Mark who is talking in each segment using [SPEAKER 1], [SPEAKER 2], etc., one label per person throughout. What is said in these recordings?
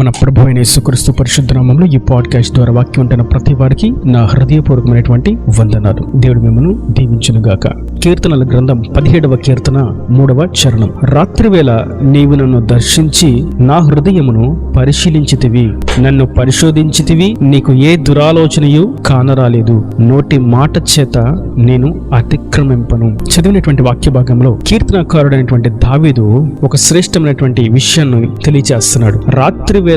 [SPEAKER 1] మన ప్రభు అయిన యేసుక్రీస్తు పరిశుద్ధ నామములో ఈ పాడ్కాస్ట్ ద్వారా వాక్యం ఉంటున్న ప్రతి వారికి నా హృదయపూర్వకమైనటువంటి వందనాలు. దేవుడు మిమ్మల్ని దీవించును గాక. కీర్తనల గ్రంథం 17వ కీర్తన 3వ చరణం. రాత్రివేళ నీవు నన్ను దర్శించి నా హృదయమును పరిశీలించితివి, నన్ను పరిశోధించితివి, నీకు ఏ దురాలోచనయు కానరాలేదు, నోటి మాట చేత నేను అతిక్రమింపను. చదివినటువంటి వాక్య భాగంలో కీర్తనకారుడైనటువంటి దావీదు ఒక శ్రేష్టమైనటువంటి విషయాన్ని తెలియజేస్తున్నాడు. రాత్రివేళ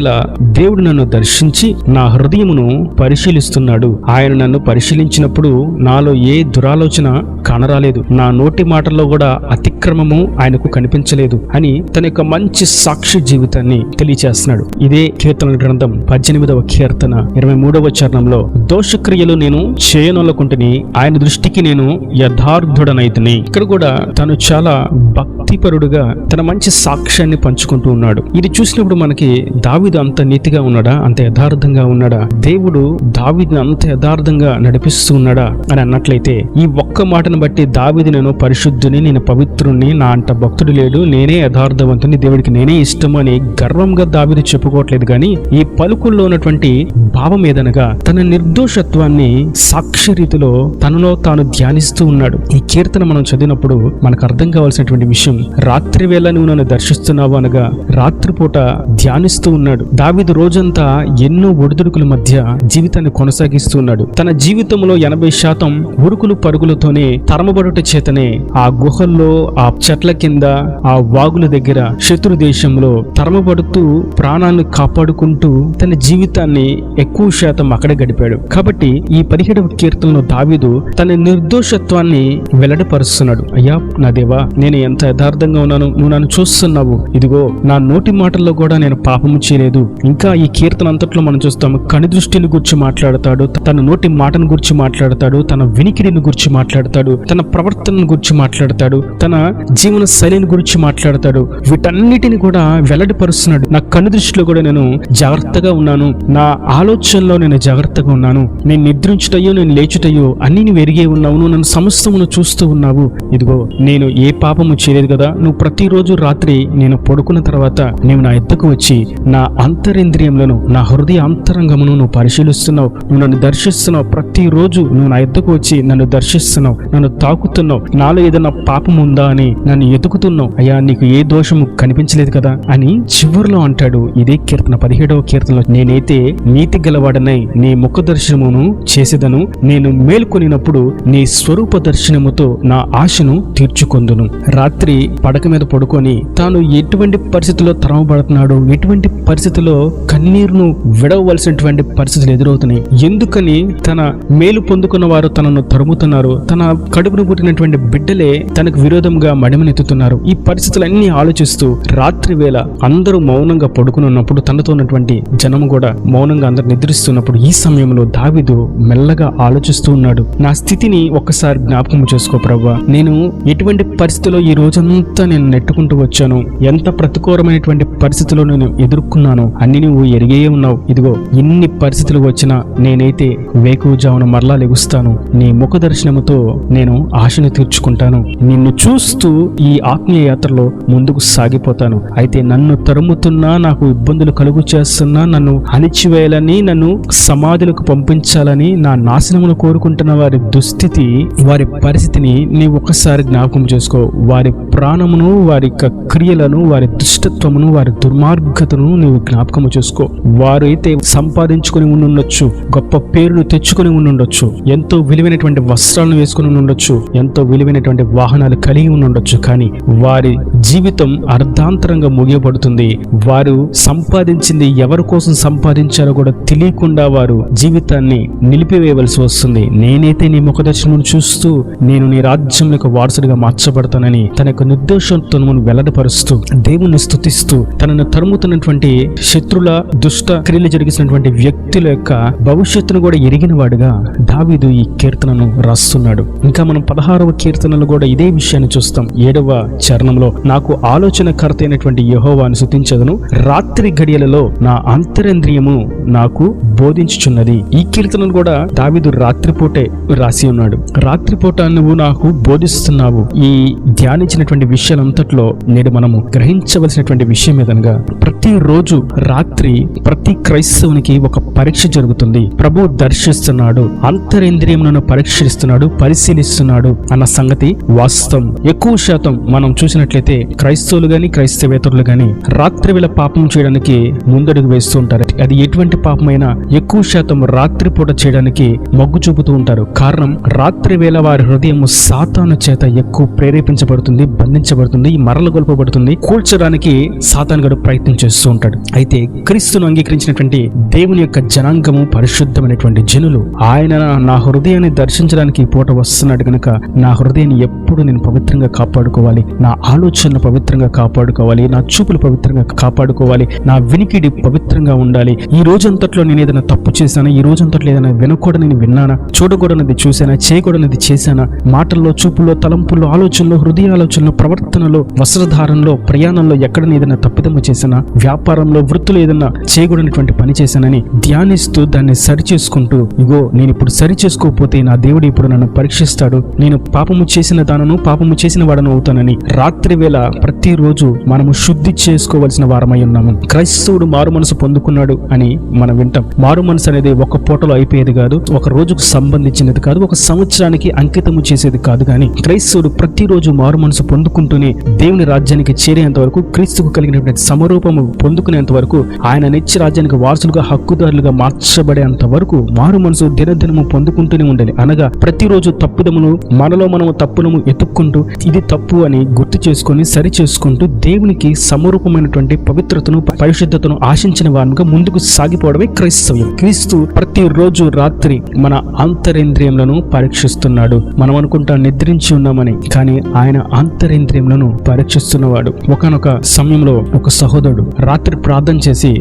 [SPEAKER 1] దేవుడు నన్ను దర్శించి నా హృదయమును పరిశీలిస్తున్నాడు. ఆయన నన్ను పరిశీలించినప్పుడు నాలో ఏ దురాలోచన కానరాలేదు, నా నోటి మాటల్లో కూడా అతిక్రమము ఆయనకు కనిపించలేదు అని తన యొక్క మంచి సాక్షి జీవితాన్ని తెలియజేస్తున్నాడు. ఇదే కీర్తన గ్రంథం 18వ కీర్తన 23వ చరణంలో, దోషక్రియలు నేను చేయనొల్లకుంటుని, ఆయన దృష్టికి నేను యథార్థుడనైతిని. ఇక్కడ కూడా తను చాలా భక్తిపరుడుగా తన మంచి సాక్ష్యాన్ని పంచుకుంటూ ఉన్నాడు. ఇది చూసినప్పుడు మనకి దావీదు అంత నీతిగా ఉన్నాడా, అంత యథార్థంగా ఉన్నాడా, దేవుడు దావీదుని అంత యథార్థంగా నడిపిస్తూ ఉన్నాడా అని అన్నట్లయితే ఈ ఒక్క మాటను బట్టి దావీదు నేను పరిశుద్ధుని, నేను పవిత్రుని, నా అంట భక్తుడు లేడు, నేనే యథార్థవంతుని, దేవుడికి నేనే ఇష్టము అని గర్వంగా దావీదు చెప్పుకోవట్లేదు. కానీ ఈ పలుకుల్లో ఉన్నటువంటి భావం ఏదనగా తన నిర్దోషత్వాన్ని సాక్షి రీతిలో తనలో తాను ధ్యానిస్తూ ఉన్నాడు. ఈ కీర్తన మనం చదివినప్పుడు మనకు అర్థం కావాల్సినటువంటి విషయం, రాత్రి వేళ నువ్వు నన్ను దర్శిస్తున్నావు అనగా రాత్రిపూట ధ్యానిస్తూ ఉన్నాడు. దావీదు రోజంతా ఎన్నో ఒడిదుడుకుల మధ్య జీవితాన్ని కొనసాగిస్తూ ఉన్నాడు. తన జీవితంలో 80% ఉరుకులు పరుగులతోనే తరమబడుట చేతనే ఆ గుహల్లో, ఆ చెట్ల కింద, ఆ వాగుల దగ్గర, శత్రు దేశంలో తరమబడుతూ ప్రాణాన్ని కాపాడుకుంటూ తన జీవితాన్ని ఎక్కువ శాతం అక్కడే గడిపాడు. కాబట్టి ఈ 17వ కీర్తనలో దావీదు తన నిర్దోషత్వాన్ని వెల్లడిపరుస్తున్నాడు. అయ్యా నా దేవా, నేను ఎంత యథార్థంగా ఉన్నాను, నువ్వు నన్ను చూస్తున్నావు, ఇదిగో నా నోటి మాటల్లో కూడా నేను పాపము చేయలేదు. ఇంకా ఈ కీర్తన అంతట్లో మనం చూస్తాము, కని దృష్టిని గురించి మాట్లాడతాడు, తన నోటి మాటను గురించి మాట్లాడతాడు, తన వినికిడిని గురించి మాట్లాడతాడు, తన ప్రవర్తనను గురించి మాట్లాడతాడు, తన జీవన శైలిని గురించి మాట్లాడతాడు. వీటన్నిటిని కూడా వెల్లడిపరుస్తున్నాడు. నా కను దృష్టిలో కూడా నేను జాగ్రత్తగా ఉన్నాను, నా ఆలోచనలో నేను జాగ్రత్తగా ఉన్నాను, నేను నిద్రించుటయో నేను లేచుటయో అన్ని నువ్వు ఎరిగే ఉన్నావు, నువ్వు నన్ను సమస్తమును చూస్తూ ఉన్నావు. ఇదిగో నేను ఏ పాపము చేయలేదు కదా, నువ్వు ప్రతిరోజు రాత్రి నేను పడుకున్న తర్వాత నీవు నా ఎద్దకు వచ్చి నా అంతరింద్రియంలో, నా హృదయ అంతరంగమును నువ్వు పరిశీలిస్తున్నావు, నువ్వు నన్ను దర్శిస్తున్నావు. ప్రతిరోజు నువ్వు నా ఎద్దకు వచ్చి నన్ను దర్శిస్తున్నావు, నన్ను తాకుతున్నావు, నాలో ఏదైనా పాపం ఉందా అని నన్ను ఎదుకుతున్నావు. అయ్యా నీకు ఏ దోషము కనిపించలేదు కదా అని చివరిలో అంటాడు. ఇదే కీర్తన 17వ కీర్తనలో, నేనైతే నీతి గలవాడనై నీ ముఖ దర్శనమును చేసేదను, నేను మేల్కొనినప్పుడు నీ స్వరూప దర్శనముతో నా ఆశను తీర్చుకొందును. రాత్రి పడక మీద పడుకొని తాను ఎటువంటి పరిస్థితుల్లో తరమబడుతున్నాడు, ఎటువంటి పరిస్థితుల్లో కన్నీరును విడవలసినటువంటి పరిస్థితులు ఎదురవుతున్నాయి, ఎందుకని తన మేలు పొందుకున్న వారు తనను తరుముతున్నారు, తన కడుపును పుట్టినటువంటి బిడ్డలే తనకు విరోధంగా మడిమనెత్తుతున్నారు. ఈ పరిస్థితులన్నీ ఆలోచిస్తూ రాత్రి వేళ అందరూ మౌనంగా పడుకుని ఉన్నప్పుడు, తనతో ఉన్నటువంటి జనము కూడా మౌనంగా అందరు నిద్రిస్తున్నప్పుడు, ఈ సమయంలో దావీదు మెల్లగా ఆలోచిస్తూ ఉన్నాడు. నా స్థితిని ఒక్కసారి జ్ఞాపకం చేసుకో ప్రభువా, నేను ఎటువంటి పరిస్థితిలో ఈ రోజంతా నేను నెట్టుకుంటూ వచ్చాను, ఎంత ప్రతికూలమైనటువంటి పరిస్థితుల్లో నేను ఎదుర్కొన్నాను అన్ని నువ్వు ఎరిగే ఉన్నావు. ఇదిగో ఎన్ని పరిస్థితులు వచ్చినా నేనైతే వేకువజామున మరలా లెగుస్తాను, నీ ముఖ దర్శనముతో నేను ఆశను తీర్చుకుంటాను, నిన్ను చూస్తూ ఈ ఆత్మీయ యాత్రలో ముందుకు సాగిపోతాను. అయితే నన్ను తరుముతున్నా, నాకు ఇబ్బందులు కలుగు చేస్తున్నా, నన్ను అణిచివేయాలని, నన్ను సమాధులకు పంపించాలని, నా నాశనమును కోరుకుంటున్న వారి దుస్థితి, వారి పరిస్థితిని నీవు ఒకసారి జ్ఞాపకం చేసుకో. వారి ప్రాణమును, వారి క్రియలను, వారి దుష్టత్వమును, వారి దుర్మార్గతను నీవు జ్ఞాపకము చేసుకో. వారు అయితే సంపాదించుకుని ఉండొచ్చు, గొప్ప పేరును తెచ్చుకుని ఉండొచ్చు, ఎంతో విలువైనటువంటి వస్త్రాలను వేసుకుని ఉండొచ్చు, ఎంతో విలువైనటువంటి వాహనాలు కలిగి ఉండొచ్చు, కానీ వారి జీవితం అర్ధాంతరంగా ముగియబడుతుంది. వారు సంపాదించింది ఎవరి కోసం సంపాదించారో కూడా తెలియకుండా వారు జీవితాన్ని నిలిపివేయవలసి వస్తుంది. నేనైతే నీ ముఖ దర్శనమును చూస్తూ నేను నీ రాజ్యంలో వారసుడిగా మార్చబడతానని తన యొక్క నిర్దోషత్వమును వెల్లడిపరుస్తూ, దేవుణ్ణి స్తుతిస్తూ, తనను తరుముతున్నటువంటి శత్రుల దుష్ట క్రియలు జరిగినటువంటి వ్యక్తుల యొక్క భవిష్యత్తును కూడా ఎరిగిన వాడుగా దావీదు ఈ కీర్తనను రాస్తున్నాడు. ఇంకా మనం 16వ కీర్తనలో కూడా ఇదే విషయాన్ని చూస్తాం. 7వ చరణంలో, నాకు ఆలోచనకర్త అయినటువంటి యెహోవాను స్తుతించెదను, రాత్రి గడియలలో నా అంతరింద్రియము నాకు బోధించుచున్నది. ఈ కీర్తనను కూడా దావీదు రాత్రిపూటే రాసి ఉన్నాడు. రాత్రిపూట నువ్వు నాకు బోధిస్తున్నావు. ఈ ధ్యానించినటువంటి విషయాలంతట్లో నేడు మనము గ్రహించవలసినటువంటి విషయం ఏదనగా, ప్రతిరోజు రాత్రి ప్రతి క్రైస్తవునికి ఒక పరీక్ష జరుగుతుంది. ప్రభు దర్శిస్తున్నాడు, అంతరింద్రియములను పరీక్షిస్తున్నాడు, పరిశీలిస్తున్నాడు అన్న సంగతి వాస్తవం. ఎక్కువ శాతం మనం చూసినట్లయితే క్రైస్తవులు గాని క్రైస్తవేతరులు గాని రాత్రి వేళ పాపం చేయడానికి ముందడుగు వేస్తూ ఉంటారు. అది ఎటువంటి పాపమైనా ఎక్కువ శాతం రాత్రి పూట చేయడానికి మొగ్గు చూపుతూ ఉంటారు. కారణం, రాత్రి వేళ వారి హృదయం సాతాను చేత ఎక్కువ ప్రేరేపించబడుతుంది, బంధించబడుతుంది, మరలగొల్పబడుతుంది. కూల్చడానికి సాతాను గడు ప్రయత్నం చేస్తూ ఉంటాడు. అయితే క్రీస్తును అంగీకరించినటువంటి దేవుని యొక్క జనాంగము, పరిశుద్ధమైనటువంటి జనులు, ఆయన నా హృదయాన్ని దర్శించడానికి పూట వస్తున్నాడు కనుక నా హృదయాన్ని ఎప్పుడు నేను పవిత్రంగా కాపాడుకోవాలి, నా ఆలోచనలు పవిత్రంగా కాపాడుకోవాలి, నా చూపులు పవిత్రంగా కాపాడుకోవాలి, నా వినికిడి పవిత్రంగా ఉండాలి. ఈ రోజంతట్లో నేను ఏదైనా తప్పు చేశానా, ఈ రోజంతట్లో ఏదైనా వినకూడని విన్నానా, చూడకూడనిది చూశానా, చేయకూడనిది చేశానా, మాటల్లో, చూపుల్లో, తలంపుల్లో, ఆలోచనలో, హృదయ ఆలోచనలో, ప్రవర్తనలో, వస్త్రధారణలో, ప్రయాణంలో ఎక్కడ ఏదైనా తప్పిదమ్మ చేశానా, వ్యాపారంలో, వృత్తులు ఏదైనా చేయకూడనటువంటి పని చేశానని ధ్యానిస్తూ దాన్ని సరి చేసుకుంటూ, ఇగో నేను ఇప్పుడు సరి చేసుకోకపోతే నా దేవుడు ఇప్పుడు నన్ను పరీక్షిస్తాడు, నేను పాపము చేసిన దానను, పాపము చేసిన వాడను అవుతానని రాత్రి వేళ ప్రతిరోజు మనము శుద్ధి చేసుకోవాల్సిన వారమై ఉన్నాము. క్రైస్తవుడు మారు మనసు పొందుకున్నాడు అని మనం వింటాం. మారు మనసు అనేది ఒక పూటలో అయిపోయేది కాదు, ఒక రోజుకు సంబంధించినది కాదు, ఒక సంవత్సరానికి అంకితము చేసేది కాదు. కానీ క్రైస్తవుడు ప్రతిరోజు మారు మనసు పొందుకుంటూనే దేవుని రాజ్యానికి చేరేంత వరకు, క్రీస్తుకు కలిగినటువంటి సమరూపము పొందుకునేంత వరకు, ఆయన నిత్య రాజ్యానికి వారసులుగా, హక్కుదారులుగా మార్చబడేంత వరకు మారు మనసు దినదినము పొందుకుంటూనే ఉండాలి. అనగా ప్రతిరోజు తప్పుదమును, మనలో మనము తప్పును ఎత్తుక్కుంటూ ఇది తప్పు అని గుర్తు చేసుకొని సరి చేసుకుంటూ దేవునికి సమరూపమైనటువంటి పవిత్రతను, పరిశుద్ధతను ఆశించిన వారంగా ముందుకు సాగిపోవడమే క్రైస్తవ్యం. క్రీస్తు ప్రతిరోజు రాత్రి మన అంతరింద్రియములను పరీక్షిస్తున్నాడు. మనం అనుకుంటా నిద్రించి ఉన్నామని, కానీ ఆయన అంతరింద్రియములను పరీక్షిస్తున్నవాడు. ఒకానొక సమయంలో ఒక సహోదరుడు రాత్రి ప్రార్థన చేసి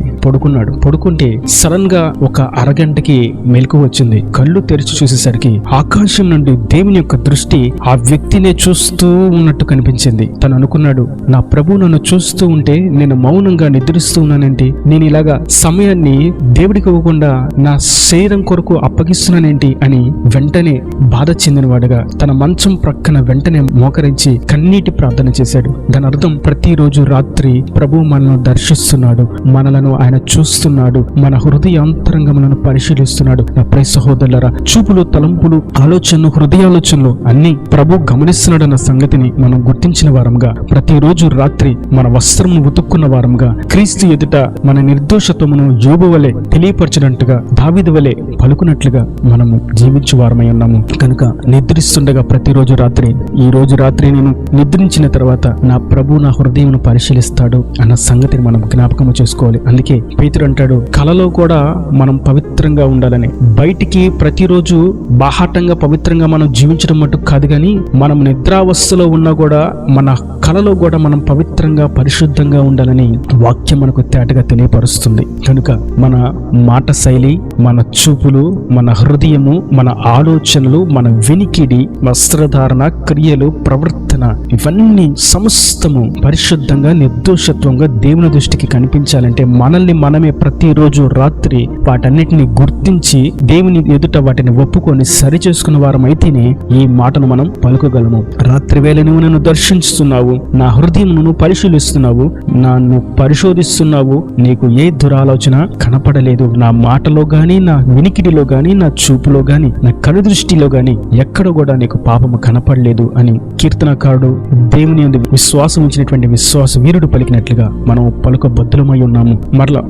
[SPEAKER 1] పడుకుంటే సడన్ గా ఒక అరగంటకి మెలకు వచ్చింది. కళ్ళు తెరిచి చూసేసరికి ఆకాశం నుండి దేవుని యొక్క దృష్టి ఆ వ్యక్తినే చూస్తూ ఉన్నట్టు కనిపించింది. తను అనుకున్నాడు, నా ప్రభు నన్ను చూస్తూ ఉంటే నేను మౌనంగా నిద్రిస్తూ ఉన్నానేంటి, నేను ఇలాగా సమయాన్ని దేవుడికి ఇవ్వకుండా నా శరీరం కొరకు అప్పగిస్తున్నానేంటి అని వెంటనే బాధ చెందినవాడుగా తన మంచం ప్రక్కన వెంటనే మోకరించి కన్నీటి ప్రార్థన చేశాడు. దాని అర్థం, ప్రతిరోజు రాత్రి ప్రభు మనల్ని దర్శిస్తున్నాడు, మనలను ఆయన చూస్తున్నాడు, మన హృదయాంతరంగములను పరిశీలిస్తున్నాడు. నా ప్రియ సహోదరులారా, చూపులు, తలంపులు, ఆలోచనలు, హృదయాలోచనలు అన్ని ప్రభు గమనిస్తున్నాడన్న సంగతిని మనం గుర్తించిన వారంగా, ప్రతిరోజు రాత్రి మన వస్త్రమును ఉతుక్కున్న వారంగా, క్రీస్తు ఎదుట మన నిర్దోషత్వమును యోబు వలె తెలియపరచినట్టుగా, దావీదు వలె పలుకున్నట్లుగా మనము జీవించు వారమై ఉన్నాము. కనుక నిద్రిస్తుండగా ప్రతిరోజు రాత్రి, ఈ రోజు రాత్రి నేను నిద్రించిన తర్వాత నా ప్రభు నా హృదయమును పరిశీలిస్తాడు అన్న సంగతిని మనం జ్ఞాపకము చేసుకోవాలి. అందుకే పేతురు అంటాడు, కలలో కూడా మనం పవిత్రంగా ఉండాలని. బయటికి ప్రతిరోజు బాహాటంగా పవిత్రంగా మనం జీవించడం మటుకు కాదు, కానీ మనం నిద్రావస్థలో ఉన్నా కూడా మన కలలో కూడా మనం పవిత్రంగా, పరిశుద్ధంగా ఉండాలని వాక్యం మనకు తేటగా తెలియపరుస్తుంది. కనుక మన మాట శైలి, మన చూపులు, మన హృదయము, మన ఆలోచనలు, మన వినికిడి, వస్త్రధారణ, క్రియలు, ప్రవర్తన, ఇవన్నీ సమస్తము పరిశుద్ధంగా, నిర్దోషత్వంగా దేవుని దృష్టికి కనిపించాలంటే మనల్ని మనమే ప్రతిరోజు రాత్రి వాటన్నిటిని గుర్తించి దేవుని ఎదుట వాటిని ఒప్పుకొని సరి చేసుకున్న వారం అయితేనే ఈ మాటను మనం పలుకోగలము. రాత్రి వేళ నువ్వు నన్ను దర్శించుతున్నావు, నా హృదయం నువ్వు పరిశీలిస్తున్నావు, నన్ను పరిశోధిస్తున్నావు, నీకు ఏ దురాలోచన కనపడలేదు, నా మాటలో గాని, నా వినికిడిలో గాని, నా చూపులో గాని, నా కను దృష్టిలో గాని ఎక్కడ కూడా నీకు పాపము కనపడలేదు అని కీర్తనకారుడు దేవుని యందు విశ్వాసం ఉంచినటువంటి విశ్వాస వీరుడు పలికినట్లుగా మనం పలుకబద్ధులమై ఉన్నాము.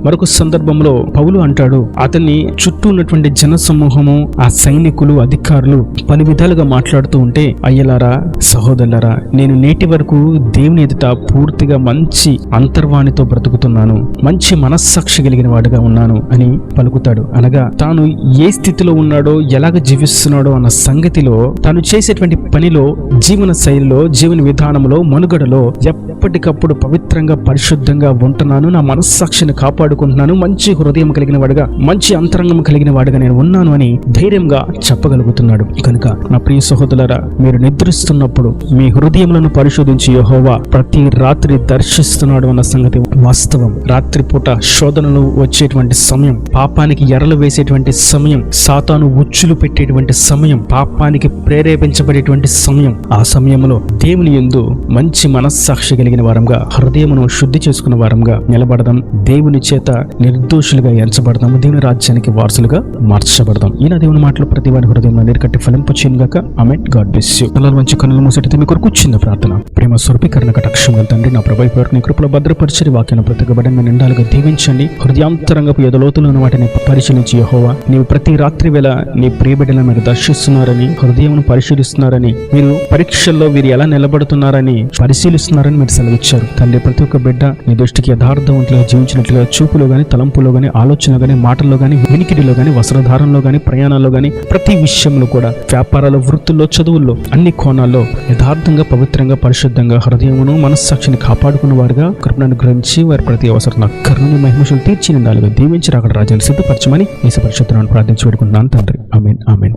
[SPEAKER 1] మరొక సందర్భంలో పౌలు అంటాడు, అతన్ని చుట్టూ ఉన్నటువంటి జన సమూహము, ఆ సైనికులు, అధికారులు పలు విధాలుగా మాట్లాడుతూ ఉంటే, అయ్యలారా, సహోదరులారా, నేను నేటి వరకు దేవుని ఎదుట పూర్తిగా మంచి అంతర్వాణితో బ్రతుకుతున్నాను, మంచి మనస్సాక్షి కలిగిన వాడుగా ఉన్నాను అని పలుకుతాడు. అనగా తాను ఏ స్థితిలో ఉన్నాడో, ఎలాగ జీవిస్తున్నాడో అన్న సంగతిలో, తాను చేసేటువంటి పనిలో, జీవన శైలిలో, జీవన విధానంలో, మనుగడలో ఎప్పటికప్పుడు పవిత్రంగా, పరిశుద్ధంగా ఉంటున్నాను, నా మనస్సాక్షిని కాపాడుకుంటున్నాను, మంచి హృదయం కలిగిన వాడుగా, మంచి అంతరంగం కలిగిన వాడుగా నేను ఉన్నాను అని ధైర్యంగా చెప్పగలుగుతున్నాడు. కనుక నా ప్రియ సహోదరులారా, మీరు నిద్రిస్తున్నప్పుడు మీ హృదయములను పరిశోధించి యెహోవా ప్రతి రాత్రి దర్శిస్తున్నాడు అన్న సంగతి వాస్తవం. రాత్రిపూట శోధనలు వచ్చేటువంటి సమయం, పాపానికి ఎరలు వేసేటువంటి సమయం, సాతాను ఉచ్చులు పెట్టేటువంటి సమయం, పాపానికి ప్రేరేపించబడేటువంటి సమయం. ఆ సమయంలో దేవుని యందు మంచి మనస్సాక్షి కలిగిన వారంగా, హృదయమును శుద్ధి చేసుకున్న వారంగా నిలబడదాం. దేవుని చేత నిర్దోషులుగా ఎంచబడదాము. దేవుని రాజ్యానికి వారసులుగా మార్చబడదాం. ఈయన దేవుని మాటలు ప్రతి వారి హృదయంలో నీరుకట్టి ఫలింపచేయునుగాక. ఆమేన్. God bless you. కళ్ళ మంచి కన్నులు మూసేటైతే మీ కొరకు చిన్న ప్రార్థన. ప్రేమ స్వరూపీకరణ కటాక్షం గల తండ్రి, నా ప్రభు పేరు నీ కృపలో భద్రపరిచి వాక్యాన్ని ప్రతిగబడంగా నిండాలుగా దీవించండి. హృదయాంతరంగపు ఎదలోతులో ఉన్న వాటిని పరిశీలించి యెహోవా, నీవు ప్రతి రాత్రి వేళ నీ ప్రియబిడ్డలను మీరు దర్శిస్తున్నారని, హృదయమును పరిశీలిస్తున్నారని, మీరు పరీక్షల్లో వీరు ఎలా నిలబడుతున్నారని పరిశీలిస్తున్నారని మీరు సెలవిచ్చారు తండ్రి. ప్రతి ఒక్క బిడ్డ నీ దృష్టికి యథార్థవంతులుగా జీవించినట్లుగా చూపులో గాని, తలంపులో గాని, ఆలోచనలో గాని, మాటల్లో గాని, వినికిడిలో గాని, వస్త్రధారంలో గాని, ప్రయాణాల్లో గాని, ప్రతి విషయంలో కూడా, వ్యాపారాల, వృత్తుల్లో, చదువుల్లో, అన్ని కోణాల్లో యథార్థంగా, పవిత్రంగా, పరిశుద్ధంగా హృదయమును మనస్సాక్షిని కాపాడుకున్న వారుగా కృపను అనుగ్రహించి వారి ప్రతి అవసరం కరుణని మహిమశులు తీర్చి నిండాలుగా దీవించి అక్కడ రాజ్యాన్ని సిద్ధపరచమని యేసు పరిశుద్ధ నామమున ప్రార్థించి వేడుకుంటున్నాను తండ్రి. ఆమేన్. ఆమేన్.